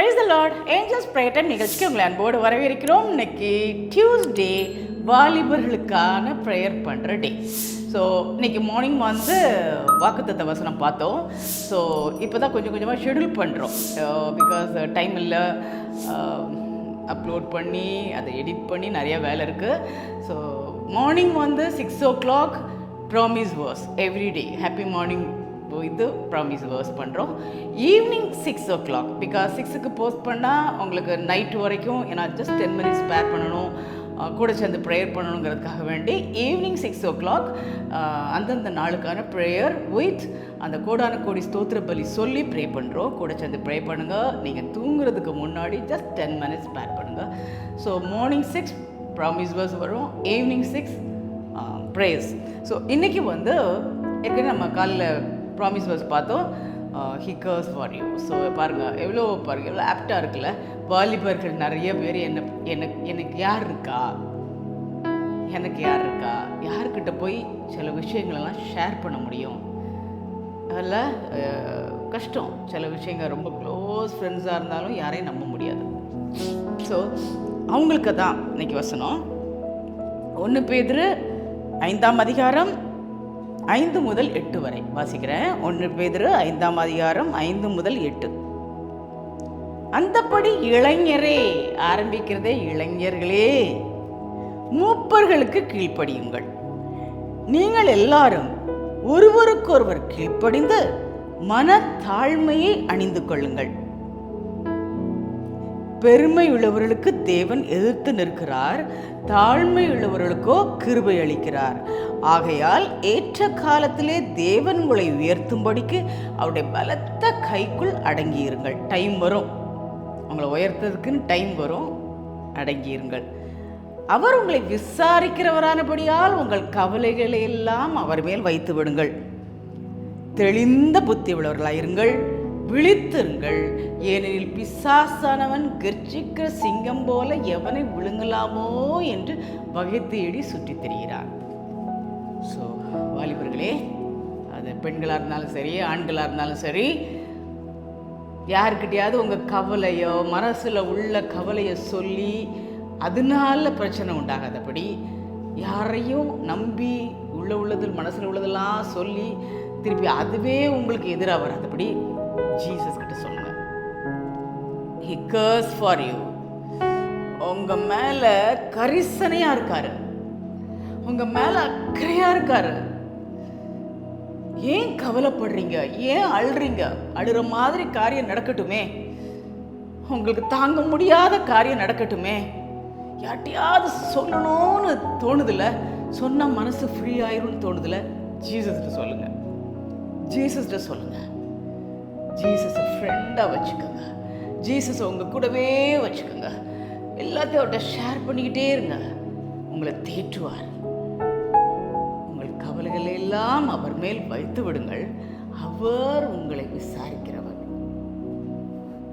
Price the lord. Angels prayer time நிகழ்ச்சிக்கு உங்களை அன்போடு வரவேற்கிறோம். இன்னைக்கு டியூஸ்டே வாலிபர்களுக்கான ப்ரேயர் பண்ணுற டே. ஸோ இன்னைக்கு மார்னிங் வாக்குத்தத்த வசனம் பார்த்தோம். ஸோ இப்போ தான் கொஞ்சம் கொஞ்சமாக ஷெடியூல் பண்ணுறோம். பிகாஸ் டைம் இல்லை, அப்லோட் பண்ணி அதை எடிட் பண்ணி நிறைய வேலை இருக்குது. So morning 6 o'clock promise verse everyday. Happy morning இது ப்ராமிஸ் வேர்ஸ் பண்ணுறோம். ஈவினிங் 6 o'clock பிகாஸ் 6க்கு போஸ்ட் பண்ணால் உங்களுக்கு நைட்டு வரைக்கும், ஏன்னா ஜஸ்ட் 10 minutes ஸ்பேர் பண்ணணும், கூட சேர்ந்து ப்ரேயர் பண்ணணுங்கிறதுக்காக வேண்டி ஈவினிங் 6 o'clock அந்தந்த நாளுக்கான ப்ரேயர் வித் அந்த கோடான கோடி ஸ்தோத்திர பலி சொல்லி ப்ரே பண்ணுறோம். கூட சேர்ந்து ப்ரே பண்ணுங்கள். நீங்கள் தூங்குறதுக்கு முன்னாடி ஜஸ்ட் 10 minutes ஸ்பேர் பண்ணுங்கள். ஸோ மார்னிங் 6 ப்ராமிஸ் வேர்ஸ் வரும், ஈவினிங் 6 ப்ரேயர்ஸ். ஸோ இன்றைக்கி ஏற்கனவே நம்ம காலையில் ப்ராமிஸ் வேர்ஸ் பார்த்தோம், ஹி கர்ஸ் ஃபார் யூ. ஸோ பாருங்கள், எவ்வளோ ஆப்டாக இருக்குல்ல. வாலிபர்கள் நிறைய பேர் எனக்கு யார் இருக்கா, யாருக்கிட்ட போய் சில விஷயங்களெல்லாம் ஷேர் பண்ண முடியும். அதில் கஷ்டம். சில விஷயங்கள் ரொம்ப க்ளோஸ் ஃப்ரெண்ட்ஸாக இருந்தாலும் யாரையும் நம்ப முடியாது. ஸோ அவங்களுக்கு தான் இன்னைக்கு வசனம். 1 பேதுரு 5ஆம் அதிகாரம் 5 முதல் 8 வரை வாசிக்கிறேன். 1 பேதுரு 5ஆம் அதிகாரம் 5 முதல் 8. அந்தப்படி இளைஞரே, ஆரம்பிக்கிறதே இளைஞர்களே, மூப்பர்களுக்கு கீழ்ப்படியுங்கள். நீங்கள் எல்லாரும் ஒருவருக்கொருவர் கீழ்ப்படிந்து மனத்தாழ்மையை அணிந்து கொள்ளுங்கள். பெருமை உள்ளவர்களுக்கு தேவன் எதிர்த்து நிற்கிறார், தாழ்மை உள்ளவர்களுக்கோ கிருபை அளிக்கிறார். ஆகையால் ஏற்ற காலத்திலே தேவன் உங்களை உயர்த்தும்படிக்கு அவருடைய பலத்த கைக்குள் அடங்கியிருங்கள். டைம் வரும், உங்களை உயர்த்ததுக்குன்னு டைம் வரும், அடங்கியிருங்கள். அவர் உங்களை விசாரிக்கிறவரானபடியால் உங்கள் கவலைகளை எல்லாம் அவர் மேல் வைத்து விடுங்கள். தெளிந்த புத்தி உள்ளவர்களாயிருங்கள், விழித்திருங்கள். ஏனெனில் பிசாசானவன் கர்ஜிக்கிற சிங்கம் போல எவனை விழுங்கலாமோ என்று வகை தேடி சுற்றி திரிகிறான். ஸோ வாலிபர்களே, அது பெண்களாக இருந்தாலும் சரி, ஆண்களாக இருந்தாலும் சரி, யாருக்கிட்டையாவது உங்கள் கவலையோ மனசில் உள்ள கவலையை சொல்லி அதனால பிரச்சனை உண்டாகாதபடி, யாரையும் நம்பி உள்ளதில் மனசில் உள்ளதெல்லாம் சொல்லி திருப்பி அதுவே உங்களுக்கு எதிராக வராதபடி ஜீசஸ் கிட்ட சொல்லுங்க. He cares for you. உங்க மேல கரிசனையா இருக்காரு, உங்க மேல அக்கறையா இருக்காரு. ஏன் கவலைப்படுறீங்க, ஏன் அழுறீங்க? அழுற மாதிரி காரியம் நடக்கட்டுமே, உங்களுக்கு தாங்க முடியாத காரியம் நடக்கட்டுமே, யார்ட்டையாவது சொல்லணும்னு தோணுதில்ல, சொன்னா மனசு ஃப்ரீ ஆயிரும்னு தோணுதில்ல, ஜீசஸ்கிட்ட சொல்லுங்க. ஜீசஸ்கிட்ட சொல்லுங்க. ஜீசஸை ஃப்ரெண்டாக வச்சுக்கோங்க. ஜீசஸை உங்கள் கூடவே வச்சுக்கோங்க. எல்லாத்தையும் அவர்கிட்ட ஷேர் பண்ணிக்கிட்டே இருங்க. உங்களை தேற்றுவார். உங்கள் கவலைகளை எல்லாம் அவர் மேல் வைத்து விடுங்கள். அவர் உங்களை விசாரிக்கிறவர்.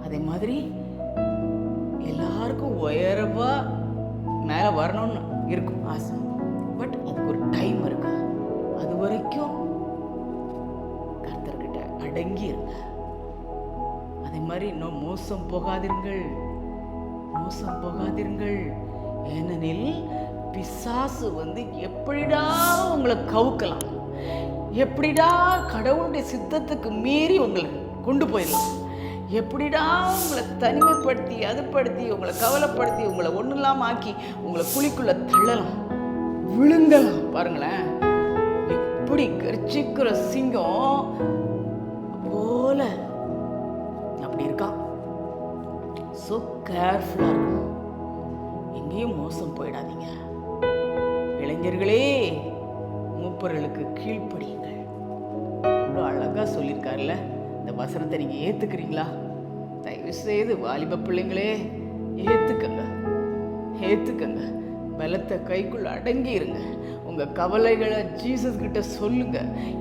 அதே மாதிரி எல்லாருக்கும் உயரவா மேலே வரணும்னு இருக்கும் ஆசை. பட் அதுக்கு ஒரு டைம் இருக்கு. அது வரைக்கும் கர்த்தர்கிட்ட அடங்கி இருங்க. அதே மாதிரி இன்னும் மோசம் போகாதீர்கள். ஏனெனில் பிசாசு எப்படிடா உங்களை கவுக்கலாம், எப்படிடா கடவுளுடைய சித்தத்துக்கு மீறி உங்களை கொண்டு போயிடலாம், எப்படிடா உங்களை தனிமைப்படுத்தி அதுப்படுத்தி உங்களை கவலைப்படுத்தி உங்களை ஒன்றும் இல்லாமல் ஆக்கி உங்களை குழிக்குள்ள தள்ளலாம், விழுங்கலாம். பாருங்களேன், எப்படி கர்ச்சிக்கிற சிங்கம் போல அப்படி இருக்கான். ஸோ கேர்ஃபுல்லாக இருக்கணும், எங்கேயும் மோசம் போயிடாதீங்க. இளைஞர்களே, மூப்பர்களுக்கு கீழ்ப்படியுங்கள். எவ்வளோ அழகாக சொல்லியிருக்காருல்ல. இந்த வசனத்தை நீங்கள் ஏற்றுக்கிறீங்களா? தயவு செய்து வாலிப பிள்ளைங்களே ஏற்றுக்கங்க. பலத்த கைக்குள்ள அடங்கி இருங்க. உங்கள் கவலைகளை ஜீசஸ் கிட்ட சொல்லுங்க.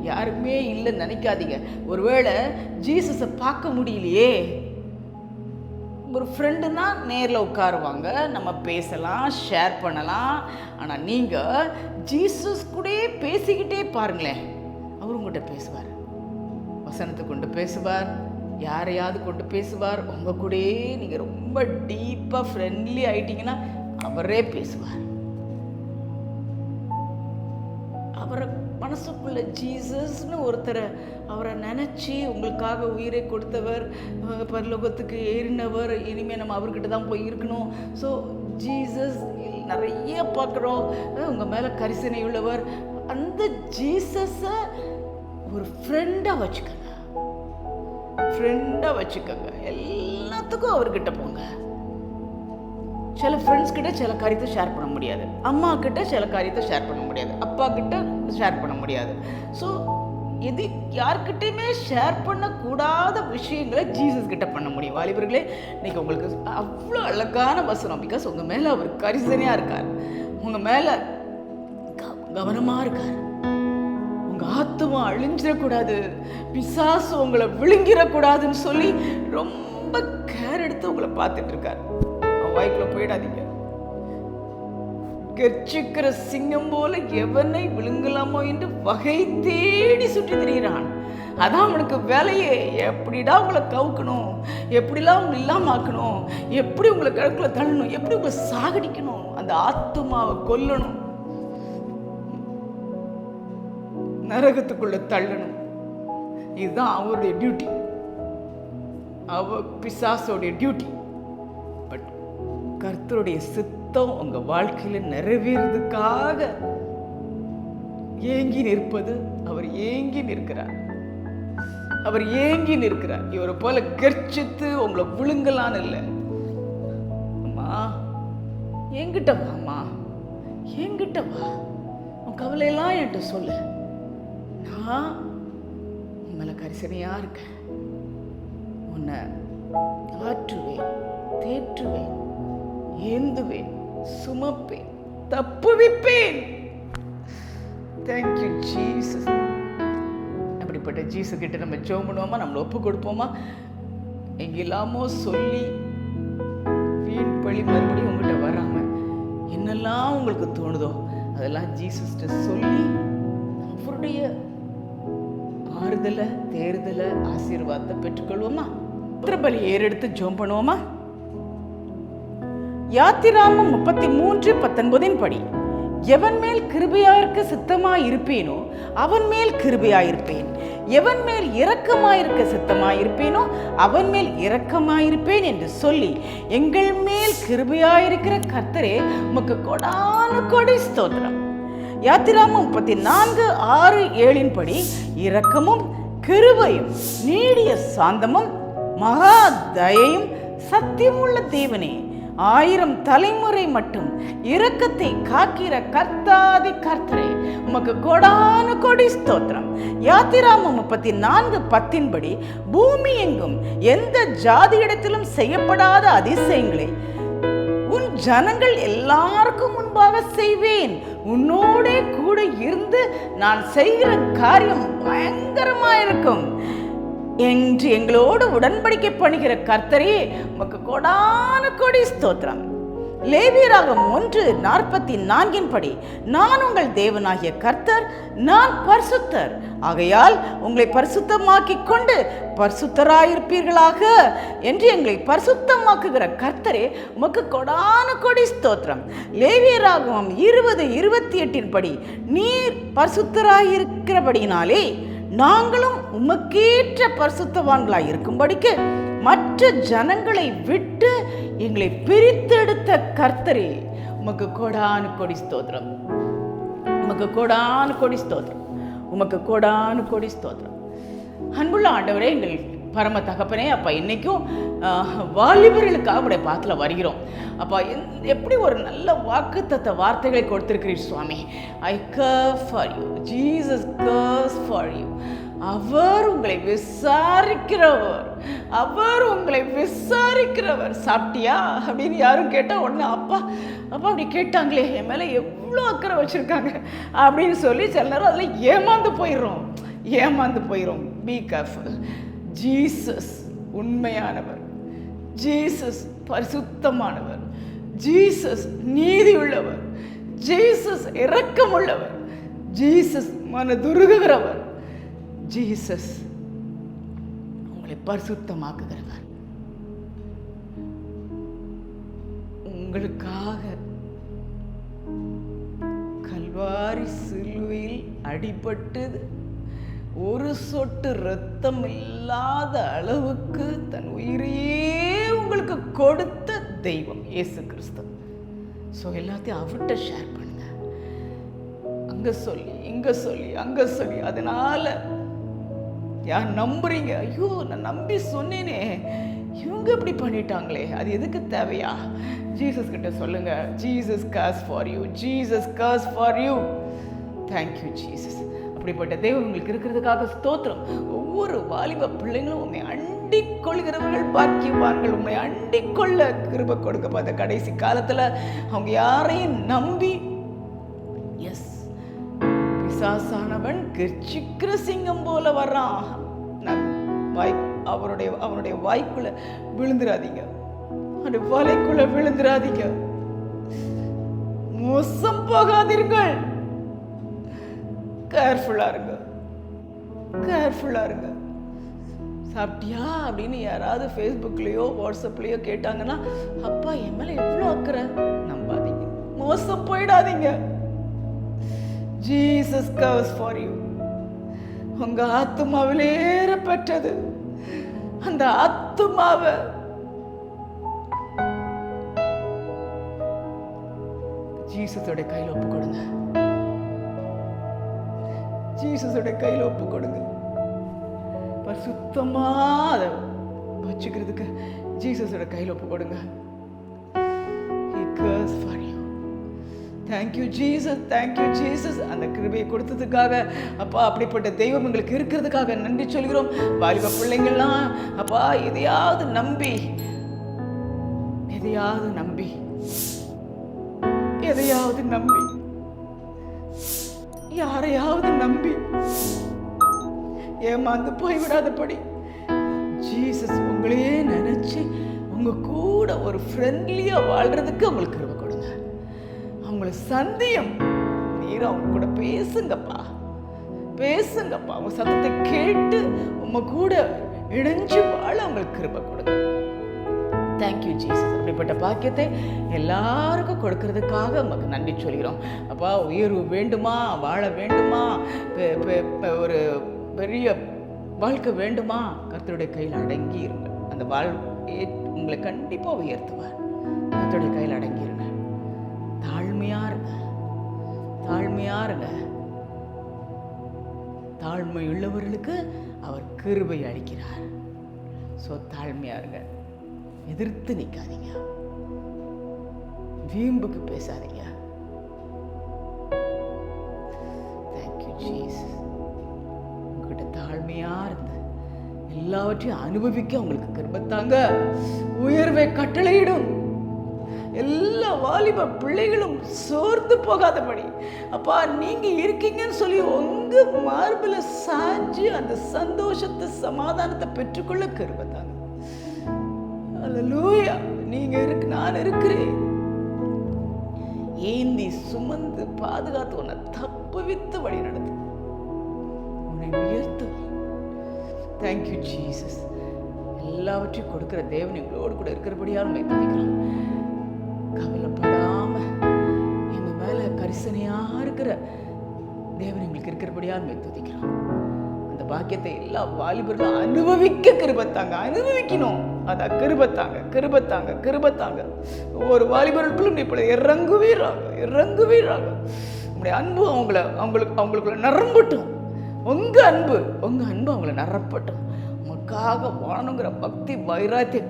யாருமே இல்லைன்னு நினைக்காதீங்க. ஒருவேளை ஜீசஸை பார்க்க முடியலையே, ஒரு ஃப்ரெண்டுனா நேரில் உட்காருவாங்க, நம்ம பேசலாம், ஷேர் பண்ணலாம். ஆனால் நீங்கள் ஜீசஸ் கூட பேசிக்கிட்டே பாருங்களேன், அவர் உங்கள்கிட்ட பேசுவார், வசனத்தை கொண்டு பேசுவார், யாரையாவது கொண்டு பேசுவார். உங்கள் கூடயே நீங்கள் ரொம்ப டீப்பாக ஃப்ரெண்ட்லி ஆயிட்டீங்கன்னா அவரே பேசுவார். அவரை மனசுக்குள்ள ஜீசஸ்னு ஒருத்தரை அவரை நினச்சி உங்களுக்காக உயிரை கொடுத்தவர், பரலோகத்துக்கு ஏறினவர், இனிமேல் நம்ம அவர்கிட்ட தான் போய் இருக்கணும். ஸோ ஜீசஸ் நிறைய பார்க்குறோம், உங்கள் மேலே கரிசனை உள்ளவர். அந்த ஜீசஸை ஒரு ஃப்ரெண்டாக வச்சுக்கோங்க, ஃப்ரெண்டாக வச்சுக்கோங்க. எல்லாத்துக்கும் அவர்கிட்ட போங்க. சில ஃப்ரெண்ட்ஸ் கிட்ட சில காரியத்தை ஷேர் பண்ண முடியாது, அம்மா கிட்ட சில காரியத்தை ஷேர் பண்ண முடியாது, அப்பா கிட்ட ஷேர் பண்ண முடியாது. ஸோ இது யார்கிட்டையுமே ஷேர் பண்ணக்கூடாத விஷயங்களை ஜீசஸ் கிட்ட பண்ண முடியும். வாலிபர்களே, இன்னைக்கு உங்களுக்கு அவ்வளோ அழகான வசனம். பிகாஸ் உங்கள் மேலே அவர் கரிசனையாக இருக்கார், உங்கள் மேலே கவனமாக இருக்கார். உங்கள் ஆத்துமா அழிஞ்சிடக்கூடாது, பிசாசு உங்களை விழுங்கிடக்கூடாதுன்னு சொல்லி ரொம்ப கேர் எடுத்து உங்களை பார்த்துட்டு இருக்கார். வாய்க்குள்ள போயிடாதீங்க. கர்ச்சிக்கிற சிங்கம் போல எவனை விழுங்கலாமோ என்று வகை தேடி சுற்றி திரிகிறான். அதான் அவனுக்கு வேலையே. எப்படிடா உங்களை கவுக்கணும், எப்படிலாம் உங்களை இல்லாம ஆக்கணும், எப்படி உங்களை கிழக்குள்ள தள்ளணும், எப்படி உங்களை சாகடிக்கணும், அந்த ஆத்துமாவை கொல்லணும், நரகத்துக்குள்ள தள்ளணும். இதுதான் அவருடைய டியூட்டி, பிசாசோடைய டியூட்டி. பட் கர்த்தருடைய சித்தம் உங்க வாழ்க்கையில நிறைவேறதுக்காக ஏங்கி நிற்பது. அவர் ஏங்கி நிற்கிறார், அவர் ஏங்கி நிற்கிறார். இவரை போல கர்ச்சித்து உங்களை விழுங்கலான்னு இல்லை. அம்மா என்கிட்ட வாம்மா, என்கிட்ட வா, உன் கவலையெல்லாம் என்கிட்ட சொல்லு. நான் உங்களை கரிசனையா இருக்கேன். உன்னை ஆற்றுவேன், தேற்றுவேன், ஏந்துவேன், சுமப்பேன், தப்புவிப்பேன். Thank you Jesus. அப்படிப்பட்ட ஜீசஸ் கிட்ட நம்ம ஜெபம் பண்ணுவோமா, நம்மளை ஒப்பு கொடுப்போமா? எங்கெல்லாமோ சொல்லி வீண் பழி மறுபடியும் உங்கள்கிட்ட வராம என்னெல்லாம் உங்களுக்கு தோணுதோ அதெல்லாம் ஜீசஸ்கிட்ட சொல்லி அவருடைய ஆறுதலை, தேர்தலை, ஆசீர்வாதத்தை பெற்றுக்கொள்வோமா? பலி ஏறெடுத்து ஜெபம் பண்ணுவோமா? யாத்திராமம் 33:19 படி, எவன் மேல் கிருபையாயிருக்க சித்தமாயிருப்பேனோ அவன் மேல் கிருபையாயிருப்பேன், எவன் மேல் இரக்கமாயிருக்க சித்தமாயிருப்பேனோ அவன் மேல் இரக்கமாயிருப்பேன் என்று சொல்லி எங்கள் மேல் கிருபையாயிருக்கிற கர்த்தரே உமக்கு கொடான கொடி ஸ்தோத்திரம். யாத்திராமம் 34:6-7 படி, இரக்கமும் கிருபையும் நீடிய சாந்தமும் மகா தயையும் சத்தியமுள்ள தேவனே, 1000 தலைமுறை மட்டும் இரக்கத்தை காக்கிற கர்த்தாதி கர்த்தரே உமக்கு கொடான கொடி ஸ்தோத்திரம். யாத்திராமம் 34:10 படி, பூமி எங்கும் எந்த ஜாதியிடத்திலும் செய்யப்படாத அதிசயங்களை உன் ஜனங்கள் எல்லாருக்கும் முன்பாக செய்வேன், உன்னோடே கூட இருந்து நான் செய்கிற காரியம் பயங்கரமாயிருக்கும் என்று எங்களோடு உடன்படிக்கை பண்ணுகிற கர்த்தரே உமக்கு கொடான கொடி ஸ்தோத்திரம். லேவியராகம் 1:44 படி, நான் உங்கள் தேவனாகிய கர்த்தர், நான் பரிசுத்தர், ஆகையால் உங்களை பரிசுத்தமாக்கிக் கொண்டு பரிசுத்தராயிருப்பீர்களாக என்று எங்களை பரிசுத்தமாக்குகிற கர்த்தரே உமக்கு கொடான கொடி ஸ்தோத்திரம். லேவியராகம் 20:28 படி, நீர் பரிசுத்தராயிருக்கிறபடினாலே நாங்களும் உமக்கேற்ற பரிசுத்தவான்களாய் இருக்கும்படிக்கு மற்ற ஜனங்களை விட்டு எங்களை பிரித்தெடுத்த கர்த்தரே உமக்கு கொடான கொடி ஸ்தோத்திரம், உமக்கு கொடான கொடி ஸ்தோத்திரம், உமக்கு கொடான கொடி ஸ்தோத்திரம். அன்புள்ள ஆண்டவரே, எங்கள் பரம தகப்பனே, அப்பா இன்னைக்கும் வாலிபர்களுக்காக உடைய பாத்தில் வருகிறோம். அப்பா எப்படி ஒரு நல்ல வாக்குத்தத்த வார்த்தைகளை கொடுத்திருக்கிறீர் சுவாமி. I care for you, Jesus cares for you. அவர் உங்களை விசாரிக்கிறவர், அவர் உங்களை விசாரிக்கிறவர். சாப்பிட்டியா அப்படின்னு யாரும் கேட்டால் உடனே அப்பா அப்பா அப்படி கேட்டாங்களே, என் மேலே எவ்வளோ அக்கறை வச்சுருக்காங்க அப்படின்னு சொல்லி சில நேரம் அதில் ஏமாந்து போயிடும். Be careful. ஜீசஸ் உண்மையானவர், ஜீசஸ் பரிசுத்தமானவர், ஜீசஸ் நீதி உள்ளவர், ஜீசஸ் இரக்கமுள்ளவர், ஜீசஸ் மனதுருகுகிறவர், ஜீசஸ் உங்களை பரிசுத்தமாக்குகிறவர். உங்களுக்காக கல்வாரி சிலுவையில் அடிபட்டு ஒரு சொட்டு இரத்தம் இல்லாத அளவுக்கு தன் உயிரையே உங்களுக்கு கொடுத்த தெய்வம் இயேசு கிறிஸ்து. ஸோ எல்லாத்தையும் அவர்கிட்ட ஷேர் பண்ணுங்க. அங்க சொல்லி இங்க சொல்லி அங்க சொல்லி. அதனால யார் நம்புறீங்க, ஐயோ நான் நம்பி சொன்னேனே, இவங்க இப்படி பண்ணிட்டாங்களே, அது எதுக்கு தேவையா? ஜீசஸ் கிட்ட சொல்லுங்க, Jesus cause for you, Jesus cause for you. Thank you Jesus. அப்படிப்பட்ட தெய்வம் உங்களுக்கு இருக்கிறதுக்காக ஸ்தோத்திரம். ஒவ்வொரு வாலிப பிள்ளைங்களும் உண்மை அண்டிக் கொள்கிறவர்கள் பாக்கியவான்கள். உண்மை அண்டிக் கொள்ள கிருபை கொடுக்க பார்த்த கடைசி காலத்துல அவங்க யாரையும் நம்பி, எஸ் பிசாசானவன் கர்ச்சிக்கிற சிங்கம் போல வர்றான், அவனுடைய வாய்க்குள்ள விழுந்துராதீங்க, அந்த வலைக்குள்ள விழுந்துராதீங்க, மோசம் போகாதீர்கள். கேர்ஃபுல்லா இருங்க, கேர்ஃபுல்லா இருங்க. சாப்பிட்டியா அப்படின்னு யாராவது ஃபேஸ்புக்லேயோ வாட்ஸ்அப்லேயோ கேட்டாங்கன்னா, அப்பா என் மேலே எவ்வளோ அக்கறை, நம்பாதீங்க, மோசம் போயிடாதீங்க. Jesus cares for you. உங்க ஆத்துமாவிலே ஏறப்பட்டது, அந்த ஆத்துமாவை ஜீசஸோட கையில் ஒப்பு கொடுங்க. ஜீசஸோட கையில் ஒப்பு கொடுங்க. பரிசுத்தமா அதை வச்சுக்கிறதுக்கு ஜீசஸோட கையில் ஒப்பு கொடுங்க. He cares for you. Thank you Jesus, thank you Jesus. அந்த கிருபையை கொடுத்ததுக்காக அப்பா, அப்படிப்பட்ட தெய்வம் உங்களுக்கு இருக்கிறதுக்காக நன்றி சொல்கிறோம். வாலிப பிள்ளைங்கள்லாம் அப்பா எதையாவது நம்பி யாரையாவது நம்பி ஏமாந்து போய்விடாதபடி ஜீசஸ் உங்களையே நினைச்சு உங்க கூட ஒரு ஃப்ரெண்ட்லியா வாழ்றதுக்கு உங்களுக்கு கிருபை கொடுங்க. அவங்கள சந்தியம் நீர் அவங்க கூட பேசுங்கப்பா, உங்க சத்தத்தை கேட்டு உங்க கூட இணைஞ்சு வாழ அவங்களுக்கு கிருபை கொடுங்க. Thank you Jesus. அப்படிப்பட்ட பாக்கியத்தை எல்லாருக்கும் கொடுக்கறதுக்காக உங்களுக்கு நன்றி சொல்கிறோம். அப்பா, உயர்வு வேண்டுமா, வாழ வேண்டுமா, ஒரு பெரிய வாழ்க்கை வேண்டுமா, கர்த்தருடைய கையில் அடங்கி இருங்க. அந்த வாழ்க்கையை உங்களை கண்டிப்பாக உயர்த்துவார். கர்த்தருடைய கையில் அடங்கி இருங்க. தாழ்மையா இருங்க. தாழ்மை உள்ளவர்களுக்கு அவர் கிருபை அளிக்கிறார். ஸோ தாழ்மையா இருங்க. எதிர்த்து நிற்காதீங்க, வீம்புக்கு பேசாதீங்க. Thank you Jesus. உங்ககிட்ட தாழ்மையா இருந்து எல்லாவற்றையும் அனுபவிக்க உங்களுக்கு கிருபை தாங்க. உயர்வை கட்டளையிடும். எல்லா வாலிப பிள்ளைகளும் சோர்ந்து போகாதபடி அப்பா நீங்க இருக்கீங்கன்னு சொல்லி உங்க மார்பில சாஞ்சு அந்த சந்தோஷத்தை சமாதானத்தை பெற்றுக்கொள்ள கிருபை தாங்க. அல்லேலூயா. நீங்க நான் இருக்கிறேன். ஏந்தி சுமந்து பாதுகாத்து உன்னை தப்புவித்து வழி நடத்து, உன்னை உயர்த்து. Thank you Jesus. எல்லாவற்றையும் கொடுக்கிற தேவன் எங்களோடு கூட இருக்கிறபடியால் உண்மை துதிக்கிறோம். கவலைப்படாம எங்க மேல கரிசனையா இருக்கிற தேவன் எங்களுக்கு இருக்கிறபடியால் உண்மை துதிக்கிறோம். அந்த பாக்கியத்தை எல்லா வாலிபர்களும் அனுபவிக்க கிருபத்தாங்க, அனுபவிக்கணும். அதான் கிருபத்தாங்க. ஒவ்வொரு வாலிபர்களும் இப்படி இறங்குவீராங்க. உங்களுடைய அன்பு அவங்களுக்குள்ள நிரம்பட்டும். உங்க அன்பு அவங்கள நிரப்பட்டும். உங்களுக்காக வாழணுங்கிற பக்தி வைராத்திய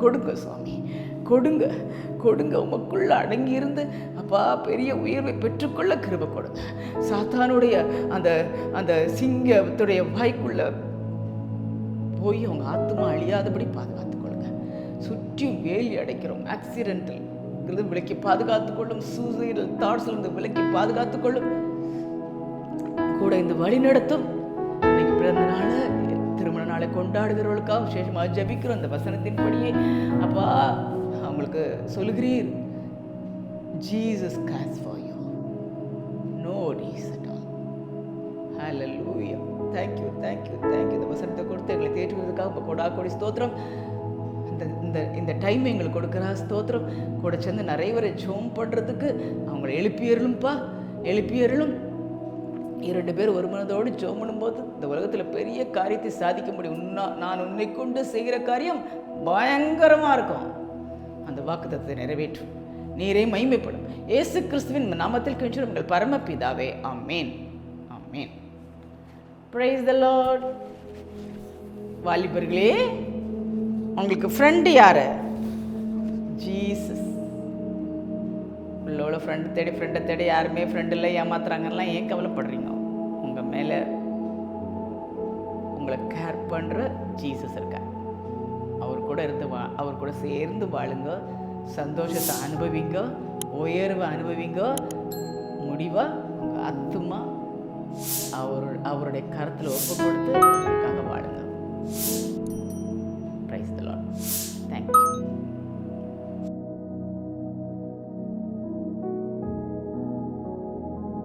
கொடுங்க சுவாமி, கொடுங்க. உமக்குள்ள அடங்கி இருந்து அப்பா பெரிய உயர்வை பெற்றுக்கொள்ள கிருபை கொடுங்க. சாத்தானுடைய அந்த சிங்கத்துடைய வாய்க்குள்ள போய் அவங்க ஆத்மா அழியாதபடி பாதுகாத்துக் கொள்ளுங்க. சுற்றி வேலி அடைக்கிறோம். ஆக்சிடென்டல் இருந்து விலக்கி பாதுகாத்துக்கொள்ளும். சூசைடல் தாட்ஸ்ல இருந்து விலக்கி பாதுகாத்துக்கொள்ளும். கூட இந்த வழி நடத்தும். இன்னைக்கு பிறந்த நாள திருமண நாளை கொண்டாடுகிறவர்களுக்காக விசேஷமாக ஜபிக்கிறோம். அந்த வசனத்தின்படியே அப்பா அவங்களுக்கு சொல்லுகிறீர், Jesus cares for you. No worries at all. Hallelujah. Thank you thank you thank you. இந்த வசனத்தை கொடுத்து எங்களை தேற்றுவதற்காக கொடா கொடி ஸ்தோத்திரம். இந்த டைம் எங்களுக்கு கொடுக்குறா ஸ்தோத்திரம். கூட சேர்ந்து நிறைய பேரை ஜோம் பண்ணுறதுக்கு அவங்கள எழுப்பியறலும்ப்பா, எழுப்பியறலும். 2 பேர் ஒரு மனதோடு ஜோம் பண்ணும்போது இந்த உலகத்தில் பெரிய காரியத்தை சாதிக்க முடியும். நான் உன்னை கொண்டு செய்கிற காரியம் பயங்கரமாக இருக்கும். அந்த வாக்குத்தத்தத்தை நிறைவேற்றும். நீரே மகிமைப்படும். இயேசு கிறிஸ்துவின் நாமத்தில் கெஞ்சுகிறோம் உங்கள் பரமபிதாவே. Amen amen. Praise the lord. வாலிபர்களே, உங்களுக்கு ஃப்ரெண்டு யாரு? ஜீசஸ். உள்ள ஃப்ரெண்டை தேடி யாருமே ஃப்ரெண்டு இல்லை, ஏமாத்துறாங்கலாம் ஏன் கவலைப்படுறீங்க? உங்கள் மேலே உங்களை கேர் பண்ணுற ஜீசஸ் இருக்கார். அவர் கூட சேர்ந்து வாழுங்க, சந்தோஷத்தை அனுபவிங்க, உயர்வை அனுபவிங்க. முடிவாக உங்கள் ஆத்துமா அவருடைய கருத்தில் ஒப்பு கொடுத்து வாழுங்க.